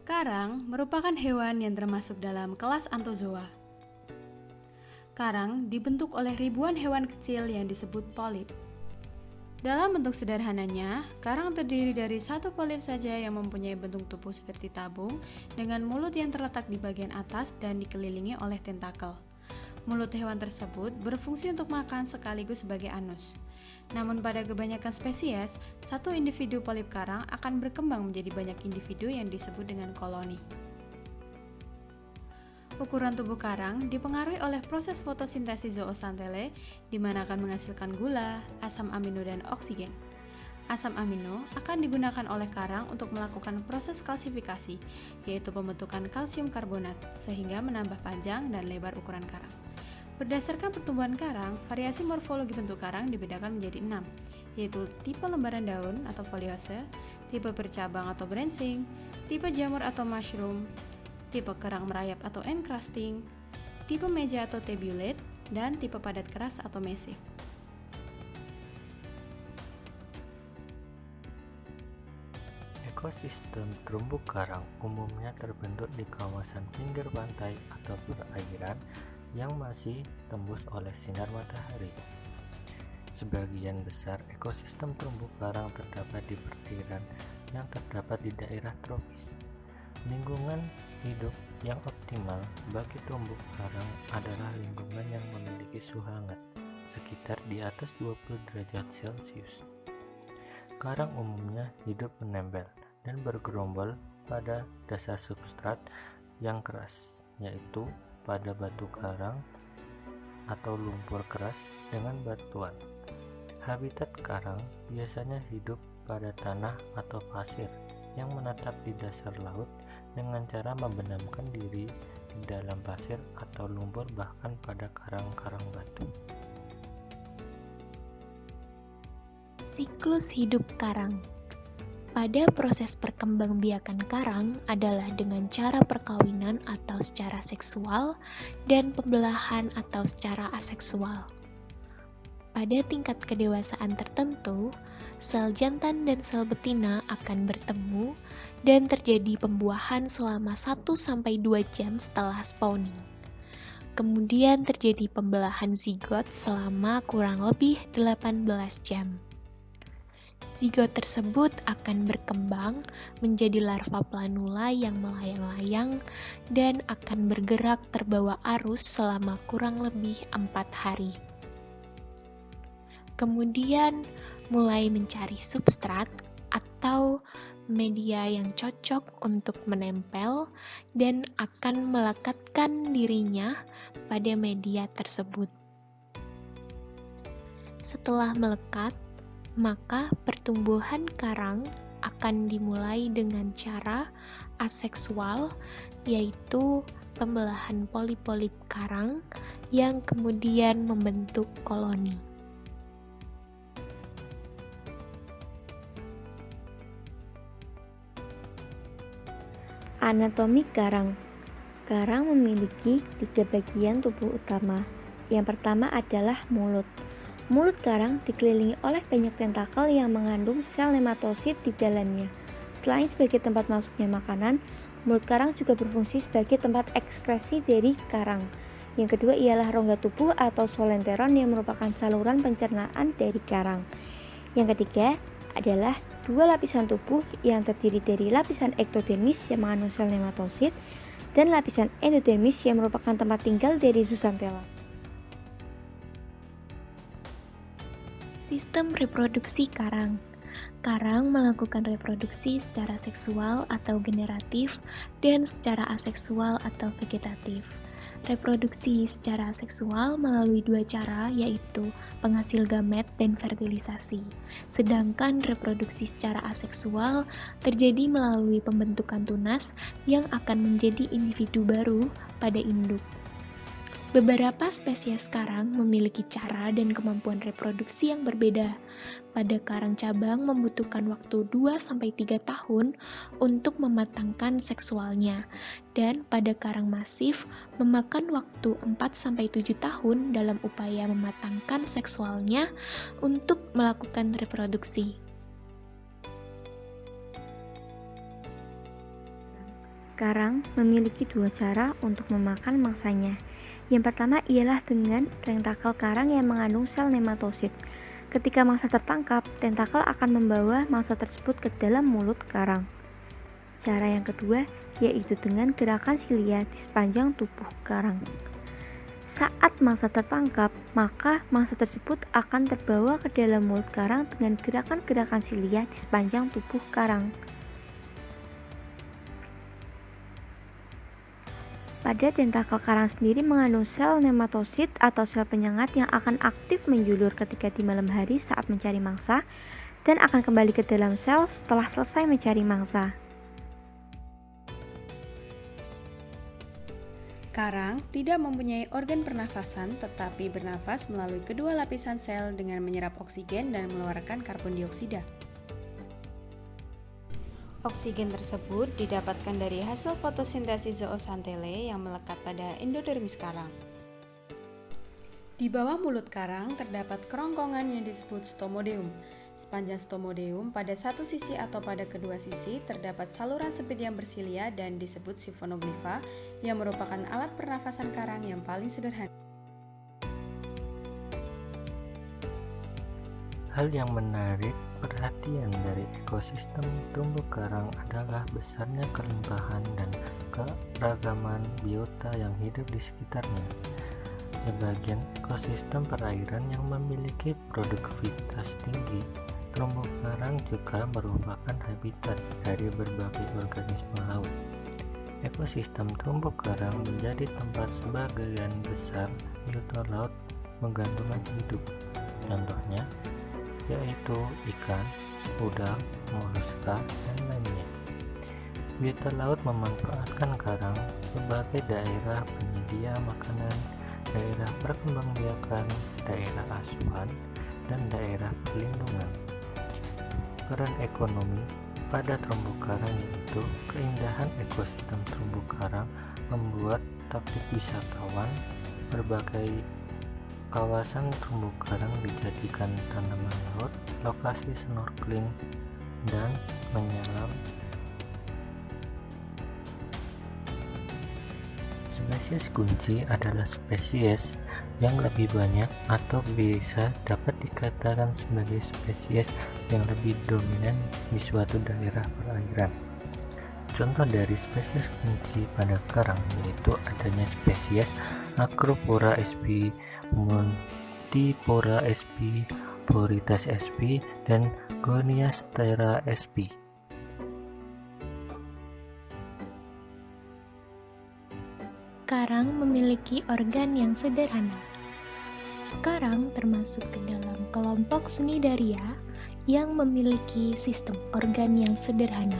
Karang merupakan hewan yang termasuk dalam kelas Anthozoa. Karang dibentuk oleh ribuan hewan kecil yang disebut polip. Dalam bentuk sederhananya, karang terdiri dari satu polip saja yang mempunyai bentuk tubuh seperti tabung dengan mulut yang terletak di bagian atas dan dikelilingi oleh tentakel. Mulut hewan tersebut berfungsi untuk makan sekaligus sebagai anus. Namun pada kebanyakan spesies, satu individu polip karang akan berkembang menjadi banyak individu yang disebut dengan koloni. Ukuran tubuh karang dipengaruhi oleh proses fotosintesis zoosantele, di mana akan menghasilkan gula, asam amino, dan oksigen. Asam amino akan digunakan oleh karang untuk melakukan proses kalsifikasi, yaitu pembentukan kalsium karbonat, sehingga menambah panjang dan lebar ukuran karang. Berdasarkan pertumbuhan karang, variasi morfologi bentuk karang dibedakan menjadi 6, yaitu tipe lembaran daun atau foliose, tipe bercabang atau branching, tipe jamur atau mushroom, tipe kerang merayap atau encrusting, tipe meja atau tabulate, dan tipe padat keras atau massive. Ekosistem terumbu karang umumnya terbentuk di kawasan pinggir pantai atau perairan yang masih tembus oleh sinar matahari. Sebagian besar ekosistem terumbu karang terdapat di perairan yang terdapat di daerah tropis. Lingkungan hidup yang optimal bagi terumbu karang adalah lingkungan yang memiliki suhu hangat sekitar di atas 20 derajat Celcius. Karang umumnya hidup menempel dan bergerombol pada dasar substrat yang keras, yaitu pada batu karang atau lumpur keras dengan batuan. Habitat karang biasanya hidup pada tanah atau pasir yang menetap di dasar laut dengan cara membenamkan diri di dalam pasir atau lumpur, bahkan pada karang-karang batu. Siklus hidup karang. Pada proses perkembangbiakan karang adalah dengan cara perkawinan atau secara seksual dan pembelahan atau secara aseksual. Pada tingkat kedewasaan tertentu, sel jantan dan sel betina akan bertemu dan terjadi pembuahan selama 1-2 jam setelah spawning. Kemudian terjadi pembelahan zigot selama kurang lebih 18 jam. Zigot tersebut akan berkembang menjadi larva planula yang melayang-layang dan akan bergerak terbawa arus selama kurang lebih 4 hari. Kemudian mulai mencari substrat atau media yang cocok untuk menempel dan akan melekatkan dirinya pada media tersebut. Setelah melekat, maka pertumbuhan karang akan dimulai dengan cara aseksual, yaitu pembelahan polip-polip karang yang kemudian membentuk koloni. Anatomi karang. Karang memiliki 3 bagian tubuh utama. Yang pertama adalah mulut. Mulut karang dikelilingi oleh banyak tentakel yang mengandung sel nematosid di dalamnya. Selain sebagai tempat masuknya makanan, mulut karang juga berfungsi sebagai tempat ekskresi dari karang. Yang kedua ialah rongga tubuh atau solenteron yang merupakan saluran pencernaan dari karang. Yang ketiga adalah 2 lapisan tubuh yang terdiri dari lapisan ektodermis yang mengandung sel nematosid dan lapisan endodermis yang merupakan tempat tinggal dari zooxanthellae. Sistem reproduksi karang. Karang melakukan reproduksi secara seksual atau generatif dan secara aseksual atau vegetatif. Reproduksi secara seksual melalui 2 cara, yaitu penghasil gamet dan fertilisasi. Sedangkan reproduksi secara aseksual terjadi melalui pembentukan tunas yang akan menjadi individu baru pada induk. Beberapa spesies karang memiliki cara dan kemampuan reproduksi yang berbeda. Pada karang cabang membutuhkan waktu 2-3 tahun untuk mematangkan seksualnya, dan pada karang masif memakan waktu 4-7 tahun dalam upaya mematangkan seksualnya untuk melakukan reproduksi. Karang memiliki dua cara untuk memakan mangsanya. Yang pertama ialah dengan tentakel karang yang mengandung sel nematosid. Ketika mangsa tertangkap, tentakel akan membawa mangsa tersebut ke dalam mulut karang. Cara yang kedua yaitu dengan gerakan silia di sepanjang tubuh karang. Saat mangsa tertangkap, maka mangsa tersebut akan terbawa ke dalam mulut karang dengan gerakan-gerakan silia di sepanjang tubuh karang. Pada tentakel karang sendiri mengandung sel nematosid atau sel penyengat yang akan aktif menjulur ketika di malam hari saat mencari mangsa dan akan kembali ke dalam sel setelah selesai mencari mangsa. Karang tidak mempunyai organ pernafasan tetapi bernafas melalui kedua lapisan sel dengan menyerap oksigen dan mengeluarkan karbon dioksida. Oksigen tersebut didapatkan dari hasil fotosintesis zooxanthellae yang melekat pada endodermis karang. Di bawah mulut karang terdapat kerongkongan yang disebut stomodeum. Sepanjang stomodeum pada satu sisi atau pada kedua sisi terdapat saluran sempit yang bersilia dan disebut sifonoglifa yang merupakan alat pernafasan karang yang paling sederhana. Hal yang menarik perhatian dari ekosistem terumbu karang adalah besarnya kelimpahan dan keragaman biota yang hidup di sekitarnya. Sebagian ekosistem perairan yang memiliki produktivitas tinggi, terumbu karang juga merupakan habitat dari berbagai organisme laut. Ekosistem terumbu karang menjadi tempat sebagian besar biota laut menggantungkan hidup. Contohnya yaitu ikan, udang, moluska, dan lainnya. Biota laut memanfaatkan karang sebagai daerah penyedia makanan, daerah perkembangbiakan, daerah asuhan, dan daerah perlindungan. Peran ekonomi pada terumbu karang yaitu keindahan ekosistem terumbu karang membuat taktik wisatawan. Berbagai kawasan terumbu karang dijadikan tanaman laut, lokasi snorkeling, dan menyelam. Spesies kunci adalah spesies yang lebih banyak atau bisa dapat dikatakan sebagai spesies yang lebih dominan di suatu daerah perairan. Contoh dari spesies kunci pada karang yaitu adanya spesies Acropora sp, Montipora sp, Boritas sp, dan Goniastera sp. Karang memiliki organ yang sederhana. Karang termasuk ke dalam kelompok Cnidaria yang memiliki sistem organ yang sederhana.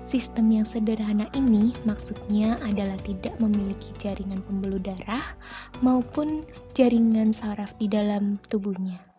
Sistem yang sederhana ini maksudnya adalah tidak memiliki jaringan pembuluh darah maupun jaringan saraf di dalam tubuhnya.